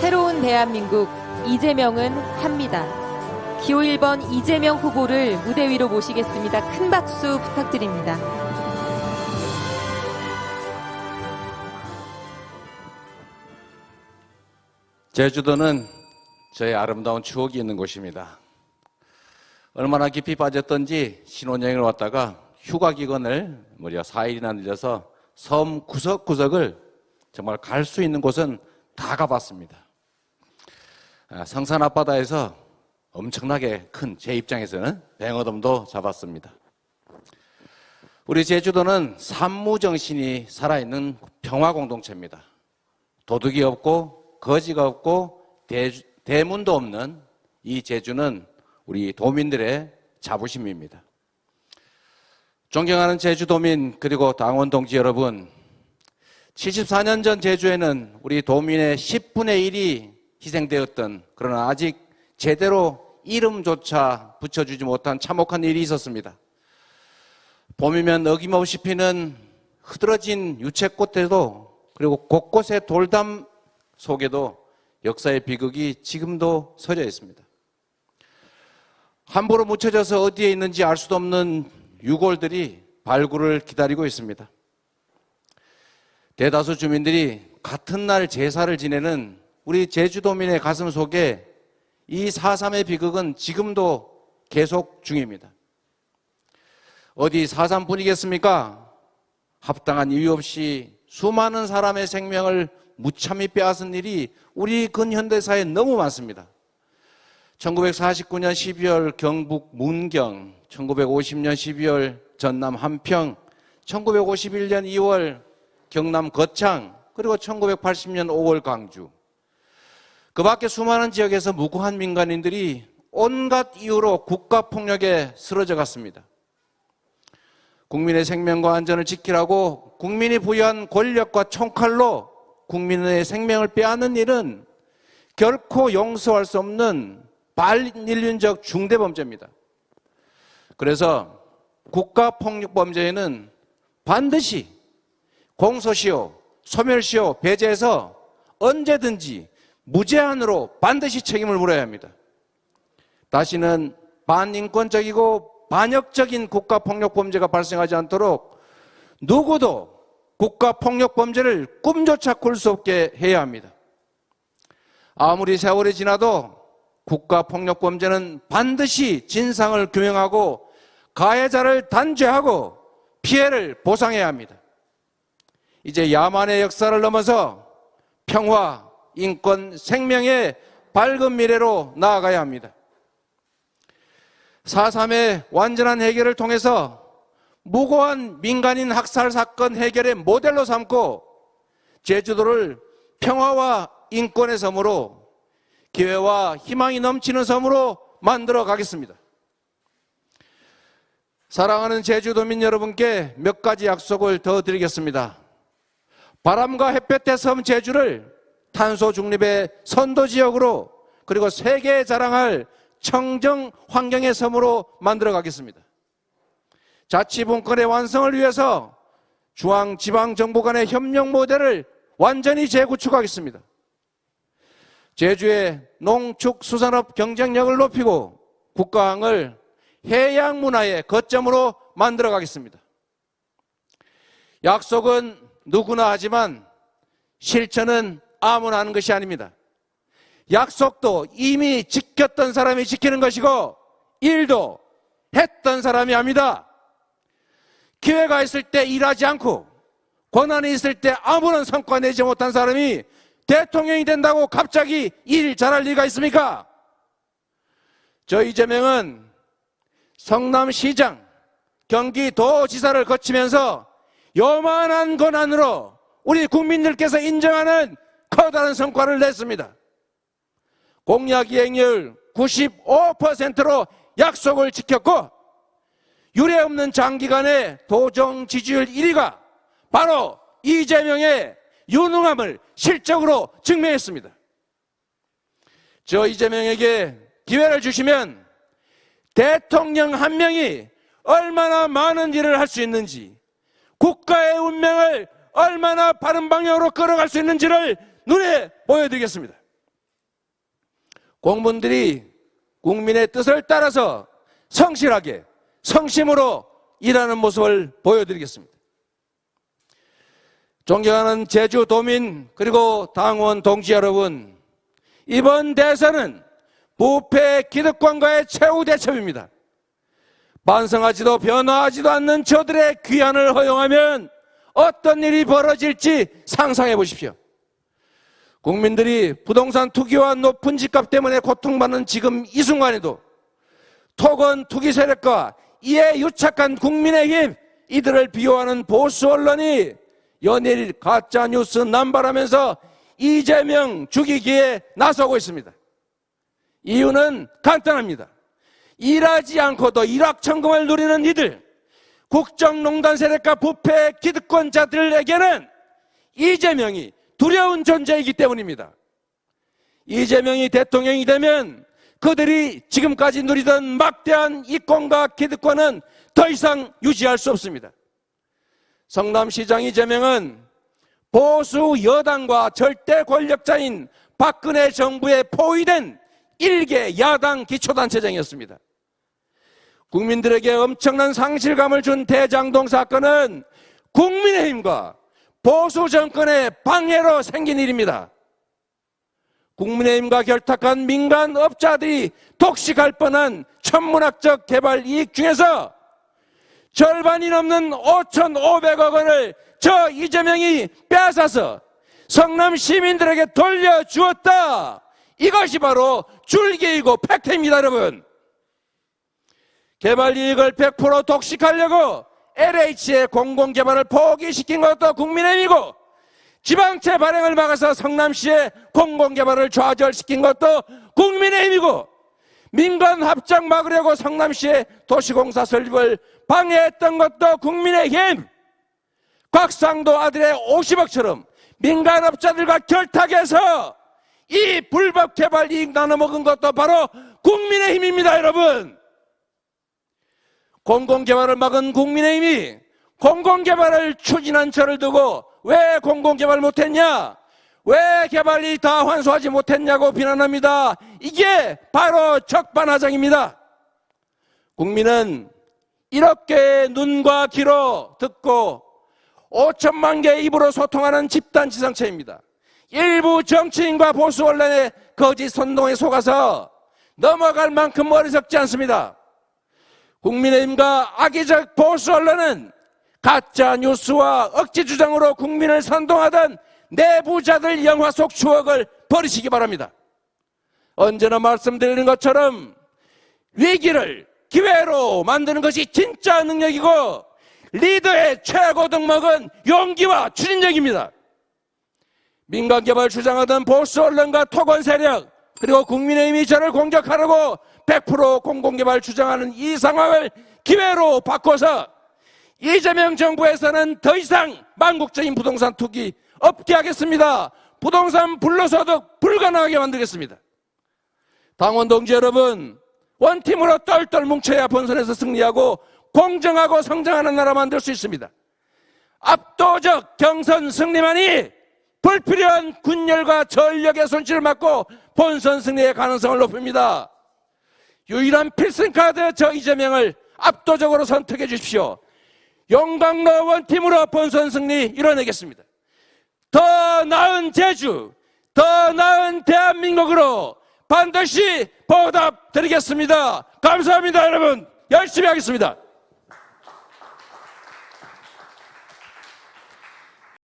새로운 대한민국 이재명은 합니다. 기호 1번 이재명 후보를 무대 위로 모시겠습니다. 큰 박수 부탁드립니다. 제주도는 저의 아름다운 추억이 있는 곳입니다. 얼마나 깊이 빠졌던지 신혼여행을 왔다가 휴가 기간을 무려 4일이나 늘려서 섬 구석구석을 정말 갈 수 있는 곳은 다 가봤습니다. 성산 앞바다에서 엄청나게 큰, 제 입장에서는 뱅어돔도 잡았습니다. 우리 제주도는 산무정신이 살아있는 평화공동체입니다. 도둑이 없고 거지가 없고 대문도 없는 이 제주는 우리 도민들의 자부심입니다. 존경하는 제주도민 그리고 당원 동지 여러분, 74년 전 제주에는 우리 도민의 10분의 1이 희생되었던, 그러나 아직 제대로 이름조차 붙여주지 못한 참혹한 일이 있었습니다. 봄이면 어김없이 피는 흐드러진 유채꽃에도, 그리고 곳곳의 돌담 속에도 역사의 비극이 지금도 서려 있습니다. 함부로 묻혀져서 어디에 있는지 알 수도 없는 유골들이 발굴을 기다리고 있습니다. 대다수 주민들이 같은 날 제사를 지내는 우리 제주도민의 가슴 속에 이 4.3의 비극은 지금도 계속 중입니다. 어디 4.3뿐이겠습니까? 합당한 이유 없이 수많은 사람의 생명을 무참히 빼앗은 일이 우리 근현대사에 너무 많습니다. 1949년 12월 경북 문경, 1950년 12월 전남 한평, 1951년 2월 경남 거창, 그리고 1980년 5월 광주. 그 밖에 수많은 지역에서 무고한 민간인들이 온갖 이유로 국가폭력에 쓰러져 갔습니다. 국민의 생명과 안전을 지키라고 국민이 부여한 권력과 총칼로 국민의 생명을 빼앗는 일은 결코 용서할 수 없는 반인륜적 중대범죄입니다. 그래서 국가폭력범죄에는 반드시 공소시효, 소멸시효 배제해서 언제든지 무제한으로 반드시 책임을 물어야 합니다. 다시는 반인권적이고 반역적인 국가폭력범죄가 발생하지 않도록 누구도 국가폭력범죄를 꿈조차 꿀 수 없게 해야 합니다. 아무리 세월이 지나도 국가폭력범죄는 반드시 진상을 규명하고 가해자를 단죄하고 피해를 보상해야 합니다. 이제 야만의 역사를 넘어서 평화, 인권, 생명의 밝은 미래로 나아가야 합니다. 4.3의 완전한 해결을 통해서 무고한 민간인 학살 사건 해결의 모델로 삼고 제주도를 평화와 인권의 섬으로, 기회와 희망이 넘치는 섬으로 만들어 가겠습니다. 사랑하는 제주도민 여러분께 몇 가지 약속을 더 드리겠습니다. 바람과 햇볕의 섬 제주를 탄소 중립의 선도지역으로, 그리고 세계에 자랑할 청정 환경의 섬으로 만들어 가겠습니다. 자치분권의 완성을 위해서 중앙지방정부 간의 협력 모델을 완전히 재구축하겠습니다. 제주의 농축수산업 경쟁력을 높이고 국가항을 해양 문화의 거점으로 만들어 가겠습니다. 약속은 누구나 하지만 실천은 아무나 하는 것이 아닙니다. 약속도 이미 지켰던 사람이 지키는 것이고 일도 했던 사람이 합니다. 기회가 있을 때 일하지 않고 권한이 있을 때 아무런 성과 내지 못한 사람이 대통령이 된다고 갑자기 일 잘할 리가 있습니까? 저 이재명은 성남시장, 경기도지사를 거치면서 요만한 권한으로 우리 국민들께서 인정하는 커다란 성과를 냈습니다. 공약 이행률 95%로 약속을 지켰고 유례없는 장기간의 도정 지지율 1위가 바로 이재명의 유능함을 실적으로 증명했습니다. 저 이재명에게 기회를 주시면 대통령 한 명이 얼마나 많은 일을 할 수 있는지, 국가의 운명을 얼마나 바른 방향으로 끌어갈 수 있는지를 눈에 보여드리겠습니다. 공무원들이 국민의 뜻을 따라서 성실하게 성심으로 일하는 모습을 보여드리겠습니다. 존경하는 제주도민 그리고 당원 동지 여러분, 이번 대선은 부패 기득권과의 최후 대첩입니다. 반성하지도 변화하지도 않는 저들의 귀환을 허용하면 어떤 일이 벌어질지 상상해 보십시오. 국민들이 부동산 투기와 높은 집값 때문에 고통받는 지금 이 순간에도 토건 투기 세력과 이에 유착한 국민의힘, 이들을 비호하는 보수 언론이 연일 가짜뉴스 남발하면서 이재명 죽이기에 나서고 있습니다. 이유는 간단합니다. 일하지 않고도 일확천금을 누리는 이들, 국정농단 세력과 부패 기득권자들에게는 이재명이 두려운 존재이기 때문입니다. 이재명이 대통령이 되면 그들이 지금까지 누리던 막대한 이권과 기득권은 더 이상 유지할 수 없습니다. 성남시장 이재명은 보수 여당과 절대 권력자인 박근혜 정부에 포위된 일개 야당 기초단체장이었습니다. 국민들에게 엄청난 상실감을 준 대장동 사건은 국민의힘과 보수 정권의 방해로 생긴 일입니다. 국민의힘과 결탁한 민간업자들이 독식할 뻔한 천문학적 개발 이익 중에서 절반이 넘는 5,500억 원을 저 이재명이 빼앗아서 성남 시민들에게 돌려주었다. 이것이 바로 줄기이고 팩트입니다, 여러분. 개발 이익을 100% 독식하려고 LH의 공공개발을 포기시킨 것도 국민의힘이고, 지방채 발행을 막아서 성남시의 공공개발을 좌절시킨 것도 국민의힘이고, 민간 합작 막으려고 성남시의 도시공사 설립을 방해했던 것도 국민의힘. 곽상도 아들의 50억처럼 민간업자들과 결탁해서 이 불법 개발 이익 나눠먹은 것도 바로 국민의힘입니다, 여러분. 공공개발을 막은 국민의힘이 공공개발을 추진한 저를 두고 왜 공공개발 못했냐, 왜 개발이 다 환수하지 못했냐고 비난합니다. 이게 바로 적반하장입니다. 국민은 이렇게 눈과 귀로 듣고 5천만 개의 입으로 소통하는 집단지성체입니다. 일부 정치인과 보수 언론의 거짓 선동에 속아서 넘어갈 만큼 어리석지 않습니다. 국민의힘과 악의적 보수 언론은 가짜 뉴스와 억지 주장으로 국민을 선동하던 내부자들 영화 속 추억을 버리시기 바랍니다. 언제나 말씀드리는 것처럼 위기를 기회로 만드는 것이 진짜 능력이고, 리더의 최고 덕목은 용기와 추진력입니다. 민간개발 주장하던 보수 언론과 토건 세력, 그리고 국민의힘이 저를 공격하려고 100% 공공개발 주장하는 이 상황을 기회로 바꿔서 이재명 정부에서는 더 이상 망국적인 부동산 투기 없게 하겠습니다. 부동산 불로소득 불가능하게 만들겠습니다. 당원 동지 여러분, 원팀으로 똘똘 뭉쳐야 본선에서 승리하고 공정하고 성장하는 나라 만들 수 있습니다. 압도적 경선 승리만이 불필요한 군열과 전력의 손실을 막고 본선 승리의 가능성을 높입니다. 유일한 필승카드 저 이재명을 압도적으로 선택해 주십시오. 용광로 원팀으로 본선 승리 이뤄내겠습니다. 더 나은 제주, 더 나은 대한민국으로 반드시 보답드리겠습니다. 감사합니다, 여러분. 열심히 하겠습니다.